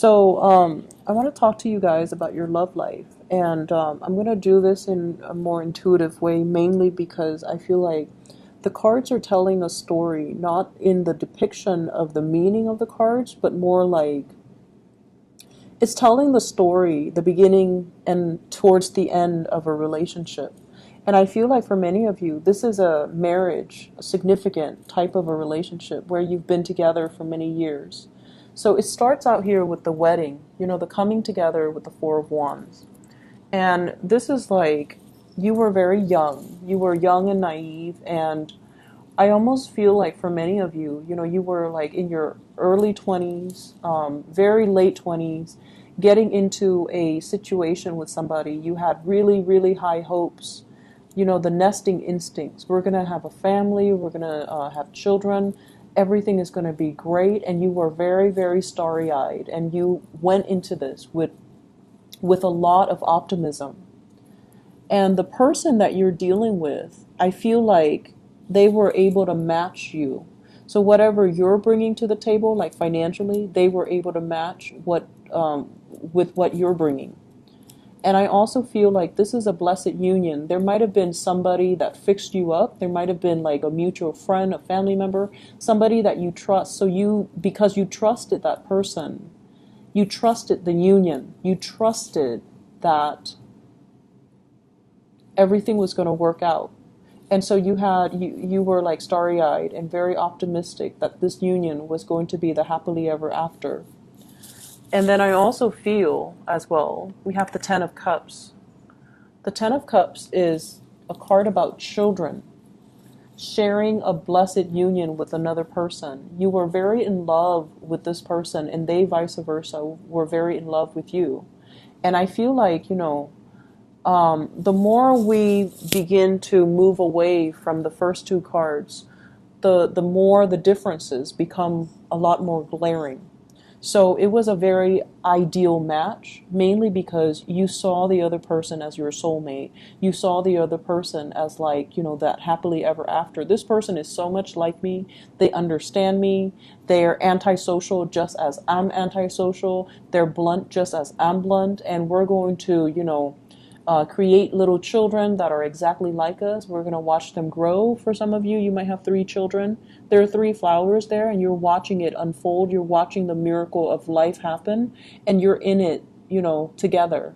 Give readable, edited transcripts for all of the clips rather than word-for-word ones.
I want to talk to you guys about your love life. And I'm going to do this in a more intuitive way, mainly because I feel like the cards are telling a story, not in the depiction of the meaning of the cards, but more like it's telling the story, the beginning and towards the end of a relationship. And I feel like for many of you, this is a marriage, a significant type of a relationship where you've been together for many years. So it starts out here with the wedding, the coming together with the Four of Wands. And this is like you were very young. You were young and naive. And I almost feel like for many of you, you were like in your early 20s, very late 20s, getting into a situation with somebody. You had really, really high hopes, the nesting instincts. We're going to have a family, we're going to have children, everything is going to be great. And you were very, very starry-eyed. And you went into this with a lot of optimism. And the person that you're dealing with, I feel like they were able to match you. So whatever you're bringing to the table, like financially, they were able to match with what you're bringing. And I also feel like this is a blessed union. There might have been somebody that fixed you up. There might have been like a mutual friend, a family member, somebody that you trust. So because you trusted that person, you trusted the union, you trusted that everything was going to work out. And so you were like starry-eyed and very optimistic that this union was going to be the happily ever after. And then I also feel as well, we have the Ten of Cups. The Ten of Cups is a card about children sharing a blessed union with another person. You were very in love with this person, and they vice versa were very in love with you. And I feel like, the more we begin to move away from the first two cards, the more the differences become a lot more glaring. So it was a very ideal match, mainly because you saw the other person as your soulmate. You saw the other person as like, that happily ever after. This person is so much like me. They understand me. They're antisocial just as I'm antisocial. They're blunt just as I'm blunt. And we're going to, create little children that are exactly like us. We're going to watch them grow. For some of you, you might have 3 children. There are 3 flowers there, and you're watching it unfold. You're watching the miracle of life happen, and you're in it, together.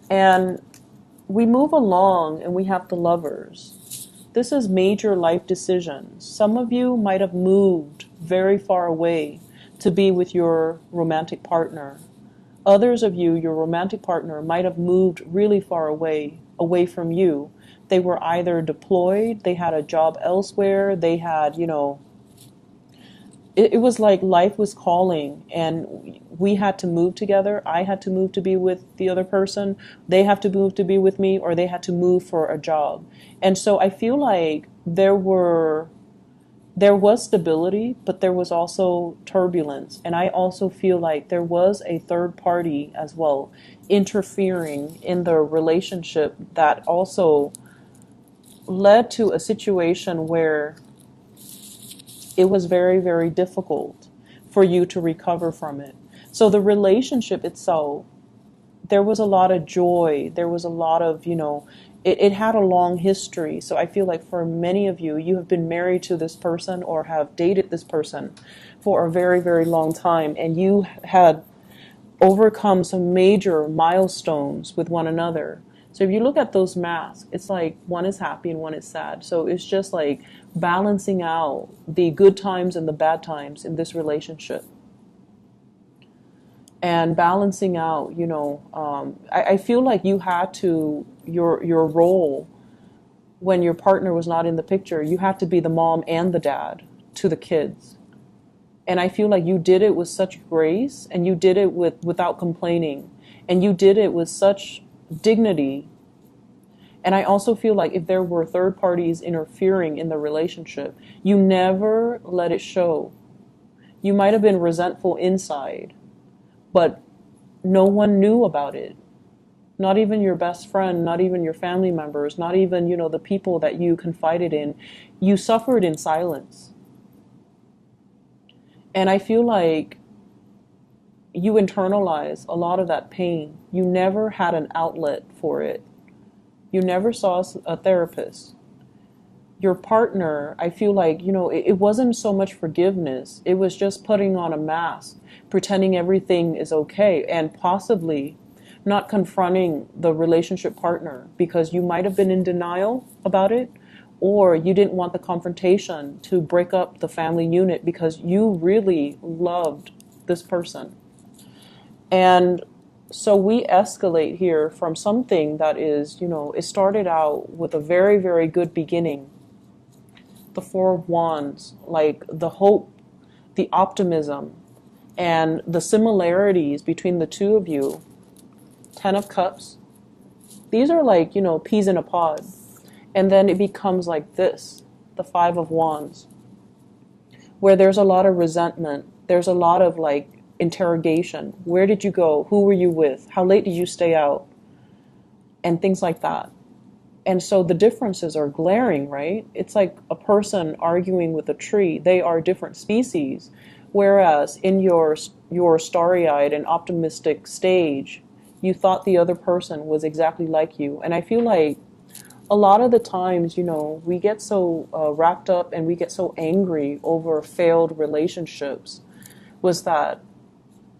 And we move along, and we have the Lovers. This is major life decisions. Some of you might have moved very far away to be with your romantic partner. Others of you, your romantic partner, might have moved really far away from you. They were either deployed, they had a job elsewhere, they had, it was like life was calling, and we had to move together. I had to move to be with the other person. They have to move to be with me, or they had to move for a job. And so I feel like there was stability, but there was also turbulence. And I also feel like there was a third party as well interfering in the relationship that also led to a situation where it was very, very difficult for you to recover from it. So the relationship itself, there was a lot of joy. There was a lot of, it had a long history. So I feel like for many of you, you have been married to this person or have dated this person for a very, very long time. And you had overcome some major milestones with one another. So if you look at those masks, it's like one is happy and one is sad. So it's just like balancing out the good times and the bad times in this relationship. And balancing out, I feel like you had to, your role when your partner was not in the picture, you had to be the mom and the dad to the kids. And I feel like you did it with such grace, and you did it without complaining, and you did it with such dignity. And I also feel like if there were third parties interfering in the relationship, you never let it show. You might have been resentful inside, but no one knew about it. Not even your best friend, not even your family members, not even, the people that you confided in. You suffered in silence. And I feel like you internalize a lot of that pain. You never had an outlet for it. You never saw a therapist. Your partner, I feel like, it wasn't so much forgiveness. It was just putting on a mask, pretending everything is okay, and possibly not confronting the relationship partner because you might have been in denial about it, or you didn't want the confrontation to break up the family unit because you really loved this person. And so we escalate here from something that is, it started out with a very, very good beginning. The Four of Wands, like the hope, the optimism, and the similarities between the two of you. Ten of Cups. These are like, peas in a pod. And then it becomes like this, the Five of Wands, where there's a lot of resentment. There's a lot of like interrogation. Where did you go? Who were you with? How late did you stay out? And things like that. And so the differences are glaring, right? It's like a person arguing with a tree. They are different species. Whereas in your starry-eyed and optimistic stage, you thought the other person was exactly like you. And I feel like a lot of the times, we get so wrapped up and we get so angry over failed relationships, was that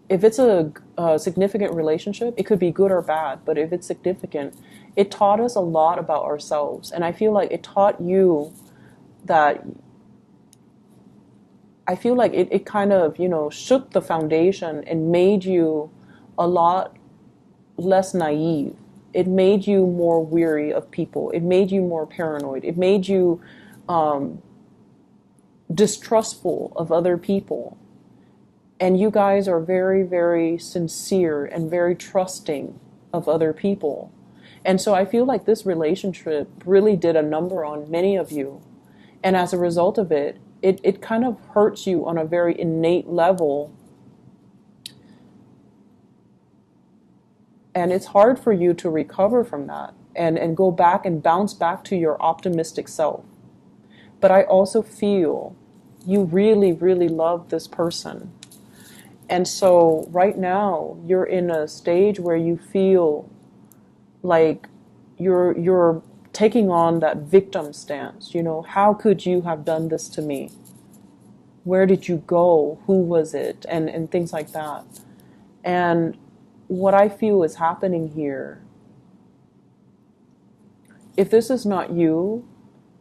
if it's a significant relationship, it could be good or bad, but if it's significant, it taught us a lot about ourselves. And I feel like it taught you that, I feel like it kind of, shook the foundation and made you a lot less naive. It made you more weary of people. It made you more paranoid. It made you distrustful of other people. And you guys are very, very sincere and very trusting of other people. And so I feel like this relationship really did a number on many of you. And as a result of it, it kind of hurts you on a very innate level. And it's hard for you to recover from that and go back and bounce back to your optimistic self. But I also feel you really, really love this person. And so right now you're in a stage where you feel like you're taking on that victim stance. How could you have done this to me? Where did you go? Who was it? And things like that. And what I feel is happening here, if this is not you,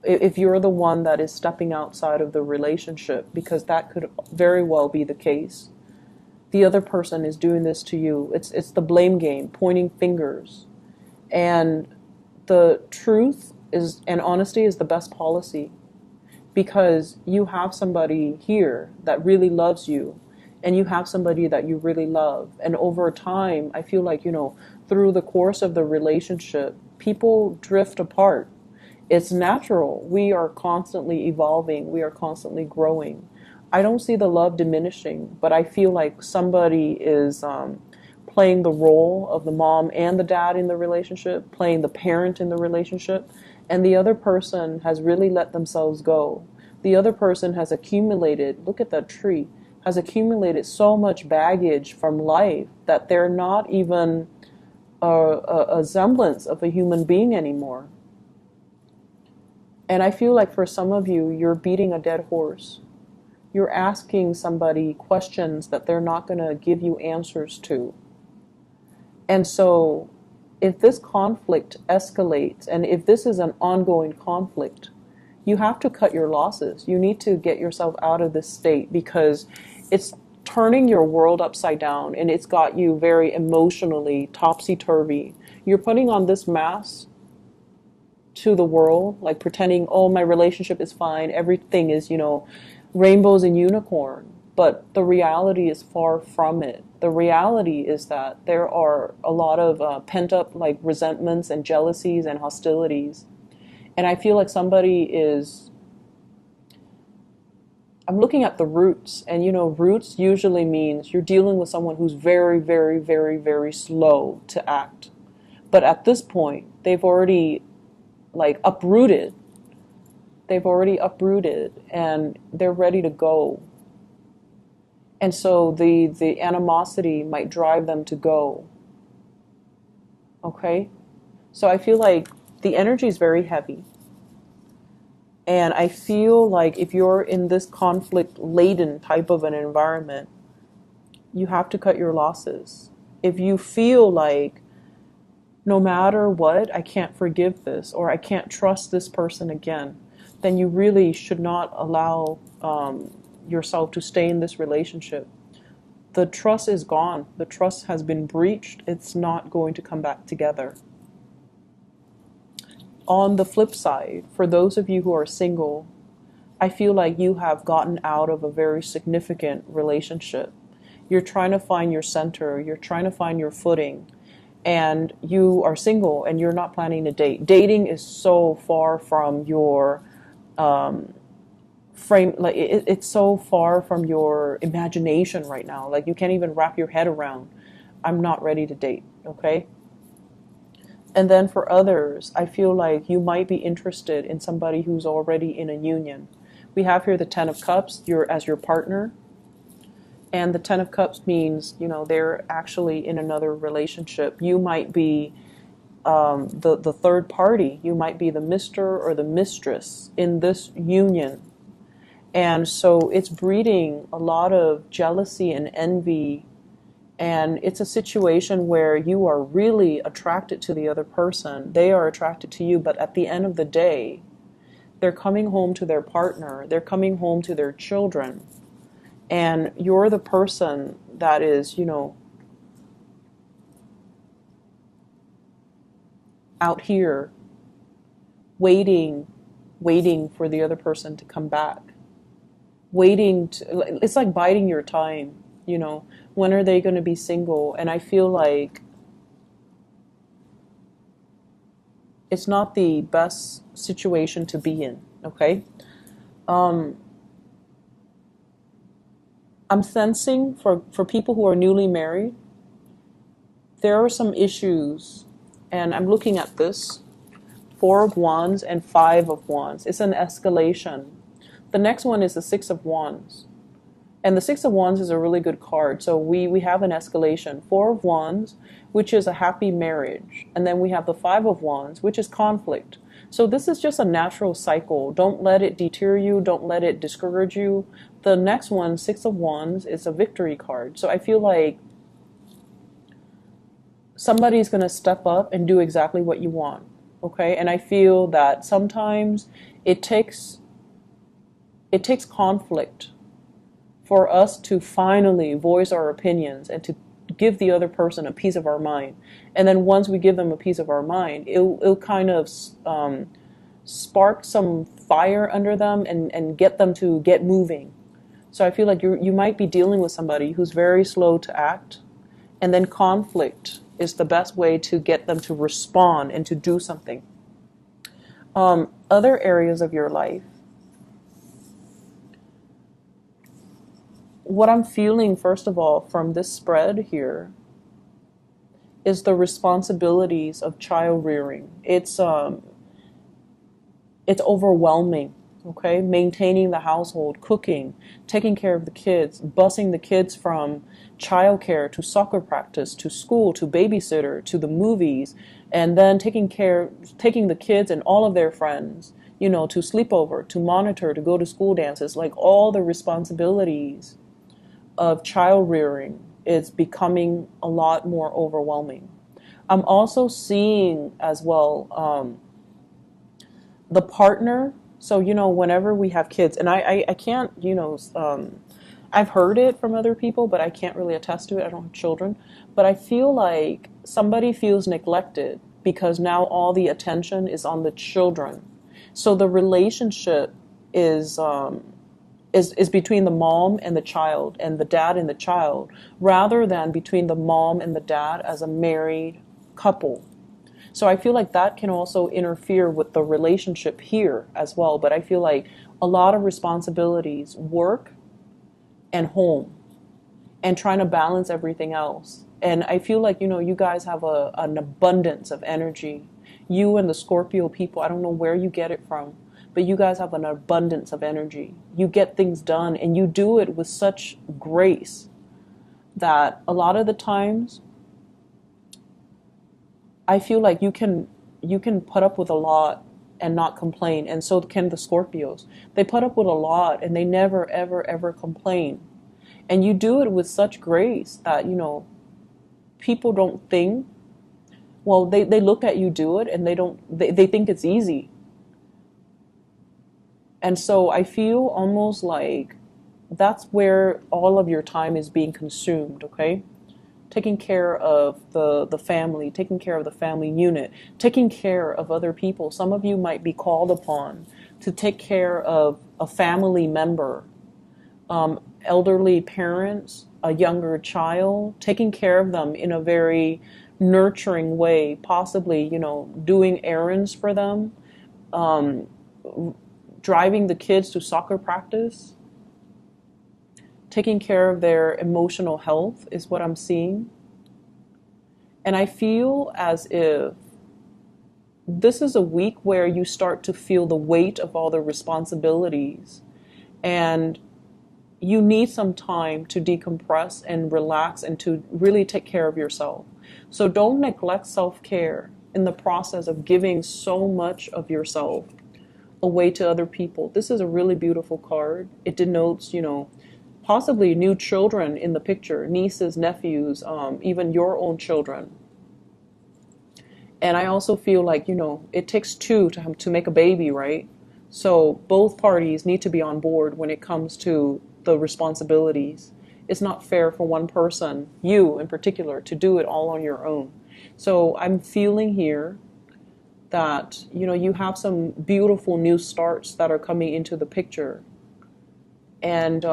if you're the one that is stepping outside of the relationship, because that could very well be the case, the other person is doing this to you. It's the blame game, pointing fingers. And the truth is, and honesty is the best policy, because you have somebody here that really loves you, and you have somebody that you really love. And over time, I feel like, through the course of the relationship, people drift apart. It's natural. We are constantly evolving. We are constantly growing. I don't see the love diminishing, but I feel like somebody is playing the role of the mom and the dad in the relationship, playing the parent in the relationship, and the other person has really let themselves go. The other person has accumulated, look at that tree, has accumulated so much baggage from life that they're not even a semblance of a human being anymore. And I feel like for some of you, you're beating a dead horse. You're asking somebody questions that they're not going to give you answers to. And so if this conflict escalates, and if this is an ongoing conflict, you have to cut your losses. You need to get yourself out of this state, because it's turning your world upside down, and it's got you very emotionally topsy-turvy. You're putting on this mask to the world, like pretending, oh, my relationship is fine, everything is, rainbows and unicorn. But the reality is far from it. The reality is that there are a lot of pent-up like resentments and jealousies and hostilities. And I feel like somebody is, I'm looking at the roots, and roots usually means you're dealing with someone who's very, very, very, very slow to act. But at this point, they've already uprooted. They've already uprooted, and they're ready to go. And so the animosity might drive them to go. Okay? So I feel like the energy is very heavy. And I feel like if you're in this conflict laden type of an environment, you have to cut your losses. If you feel like no matter what, I can't forgive this or I can't trust this person again, then you really should not allow yourself to stay in this relationship. The trust is gone. The trust has been breached. It's not going to come back together. On the flip side, for those of you who are single, I feel like you have gotten out of a very significant relationship. You're trying to find your center. You're trying to find your footing. And you are single and you're not planning to date. Dating is so far from your frame, like it's so far from your imagination right now. Like you can't even wrap your head around, I'm not ready to date, okay? And then for others, I feel like you might be interested in somebody who's already in a union. We have here the Ten of Cups, you're as your partner. And the Ten of Cups means, you know, they're actually in another relationship. You might be the third party. You might be the Mr. or the mistress in this union. And so it's breeding a lot of jealousy and envy. And it's a situation where you are really attracted to the other person. They are attracted to you. But at the end of the day, they're coming home to their partner. They're coming home to their children. And you're the person that is, you know, out here waiting for the other person to come back. It's like biding your time, you know. When are they going to be single? And I feel like it's not the best situation to be in, okay? I'm sensing for people who are newly married, there are some issues, and I'm looking at this, 4 of Wands and 5 of Wands. It's an escalation. The next one is the 6 of Wands. And the 6 of Wands is a really good card. So we have an escalation. 4 of Wands, which is a happy marriage. And then we have the 5 of Wands, which is conflict. So this is just a natural cycle. Don't let it deter you. Don't let it discourage you. The next one, 6 of Wands, is a victory card. So I feel like somebody's going to step up and do exactly what you want. Okay? And I feel that sometimes it takes conflict for us to finally voice our opinions and to give the other person a piece of our mind. And then once we give them a piece of our mind, it'll kind of spark some fire under them and get them to get moving. So I feel like you might be dealing with somebody who's very slow to act, and then conflict is the best way to get them to respond and to do something. Other areas of your life, what I'm feeling, first of all, from this spread here is the responsibilities of child rearing. It's overwhelming, okay? Maintaining the household, cooking, taking care of the kids, busing the kids from childcare to soccer practice, to school, to babysitter, to the movies, and then taking the kids and all of their friends, you know, to sleepover, to monitor, to go to school dances, like all the responsibilities of child rearing is becoming a lot more overwhelming. I'm also seeing as well the partner. So, you know, whenever we have kids, and I can't, you know, I've heard it from other people, but I can't really attest to it. I don't have children. But I feel like somebody feels neglected because now all the attention is on the children. So the relationship is between the mom and the child and the dad and the child, rather than between the mom and the dad as a married couple. So I feel like that can also interfere with the relationship here as well. But I feel like a lot of responsibilities, work and home, and trying to balance everything else. And I feel like, you know, you guys have an abundance of energy. You and the Scorpio people, I don't know where you get it from, but you guys have an abundance of energy. You get things done and you do it with such grace that a lot of the times I feel like you can put up with a lot and not complain, and so can the Scorpios. They put up with a lot and they never ever ever complain. And you do it with such grace that, people don't think, well, they look at you do it and they think it's easy. And so I feel almost like that's where all of your time is being consumed, okay? Taking care of the family, taking care of the family unit, taking care of other people. Some of you might be called upon to take care of a family member, elderly parents, a younger child, taking care of them in a very nurturing way, possibly, doing errands for them, driving the kids to soccer practice, taking care of their emotional health is what I'm seeing. And I feel as if this is a week where you start to feel the weight of all the responsibilities, and you need some time to decompress and relax and to really take care of yourself. So don't neglect self-care in the process of giving so much of yourself away to other people. This is a really beautiful card. It denotes, possibly new children in the picture, nieces, nephews, even your own children. And I also feel like, it takes two to make a baby, right? So both parties need to be on board when it comes to the responsibilities. It's not fair for one person, you in particular, to do it all on your own. So I'm feeling here that, you have some beautiful new starts that are coming into the picture. And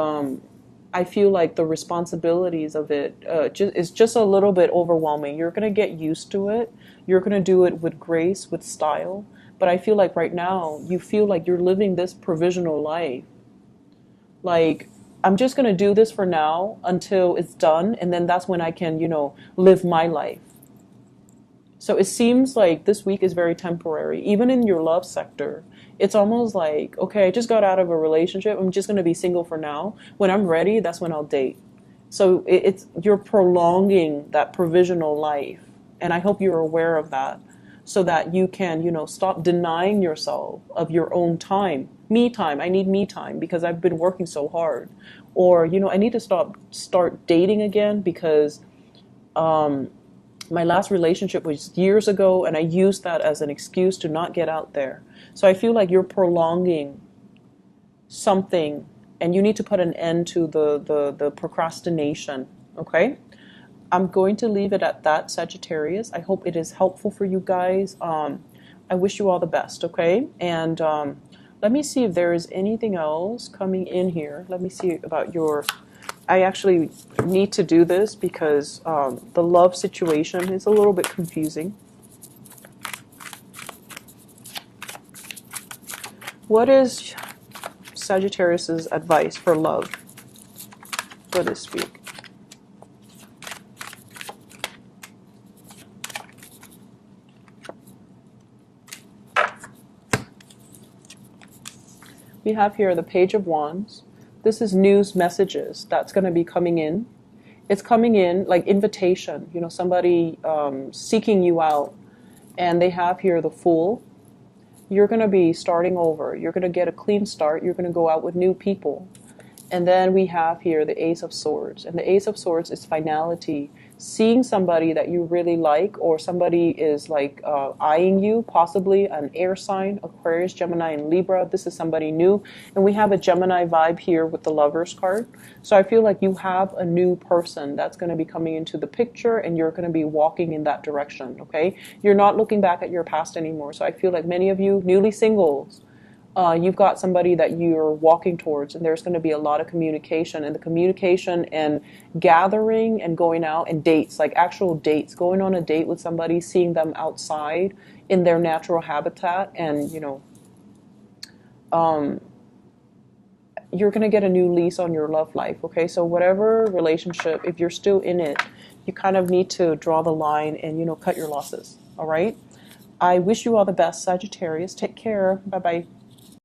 I feel like the responsibilities of it is just a little bit overwhelming. You're going to get used to it. You're going to do it with grace, with style. But I feel like right now, you feel like you're living this provisional life. Like, I'm just going to do this for now until it's done. And then that's when I can, live my life. So it seems like this week is very temporary. Even in your love sector, it's almost like, okay, I just got out of a relationship. I'm just going to be single for now. When I'm ready, that's when I'll date. So you're prolonging that provisional life. And I hope you're aware of that so that you can, stop denying yourself of your own time. Me time. I need me time because I've been working so hard. Or, I need to start dating again because my last relationship was years ago, and I used that as an excuse to not get out there. So I feel like you're prolonging something, and you need to put an end to the procrastination, okay? I'm going to leave it at that, Sagittarius. I hope it is helpful for you guys. I wish you all the best, okay? And let me see if there is anything else coming in here. Let me see about your... I actually need to do this because the love situation is a little bit confusing. What is Sagittarius's advice for love for this week? We have here the Page of Wands. This is news messages that's going to be coming in. It's coming in like invitation, somebody seeking you out. And they have here the Fool. You're going to be starting over. You're going to get a clean start. You're going to go out with new people. And then we have here the Ace of Swords. And the Ace of Swords is finality. Seeing somebody that you really like, or somebody is like eyeing you, possibly an air sign, Aquarius, Gemini, and Libra. This is somebody new. And we have a Gemini vibe here with the Lovers card. So I feel like you have a new person that's going to be coming into the picture, and you're going to be walking in that direction, okay? You're not looking back at your past anymore. So I feel like many of you newly singles, you've got somebody that you're walking towards, and there's going to be a lot of communication, and the communication and gathering and going out and dates, like actual dates, going on a date with somebody, seeing them outside in their natural habitat, and you're going to get a new lease on your love life, okay? So whatever relationship, if you're still in it, you kind of need to draw the line and cut your losses, all right? I wish you all the best, Sagittarius. Take care. Bye-bye.